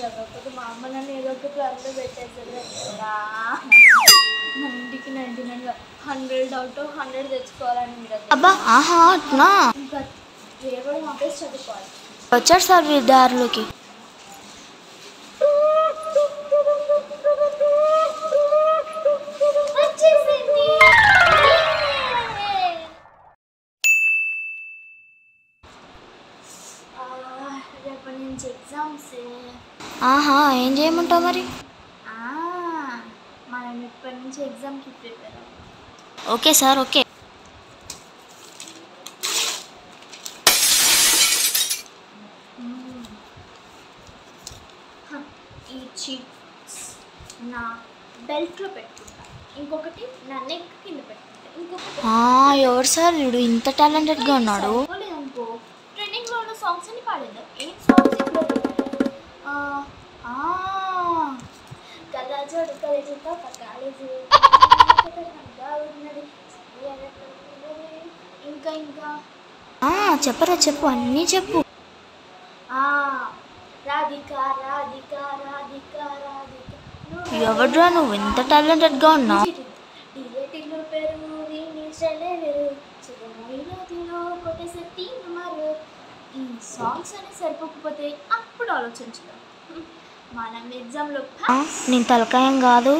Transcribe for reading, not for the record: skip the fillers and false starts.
చదవకపోతే మా అమ్మ నన్ను ఏదో ఒక క్లాస్లో పెట్టేస్తుంది. 90కి 99 100 అవుట్ ఆఫ్ 100 తెచ్చుకోవాలని మీరు. అబ్బా ఆహా అట్నా. ఇంకా ఏవో ఆపేసి చదువుకోవాలి. వచ్చారు సార్ దారిలోకి. రేపటి నుంచి ఎగ్జామ్స్. ఆహా ఏం చేయమంటావు మరి? మనం ఇప్పటి నుంచి ఎగ్జామ్కి ప్రిపేర్ అవ్వాలి. Okay sir okay. ఈ చీట్స్ నా బెల్ట్లో పెట్టుకుంటా, ఇంకొకటి నా నెక్ కింద పెట్టుకుంటా, ఇంకొకటి ఎవరు సార్ వీడు ఇంత టాలెంటెడ్గా ఉన్నాడు? అనుకో ట్రెండింగ్లో ఉన్న సాంగ్స్ అని పాడేద్దాం. ఏం సాంగ్స్ ఇప్పుడు? కళ్ళజోడు కలిజుతో కాలేజీ ఉన్నది. ఇంకా ఇంకా చెప్పరా చెప్పు, అన్నీ చెప్పు. రాధిక రాధిక రాధిక రాధిక. ఎవడ్రా నువ్వు ఇంత టాలెంటెడ్గా ఉన్నావు? డిఏటిలో పెరుగు వేరు చిరమైనదిలో కొట్టేసరి మరి. ఈ సాంగ్స్ అని సరిపోకపోతే అప్పుడు ఆలోచించుదాం. మనం ఎగ్జామ్లో నేను తలకాయం కాదు.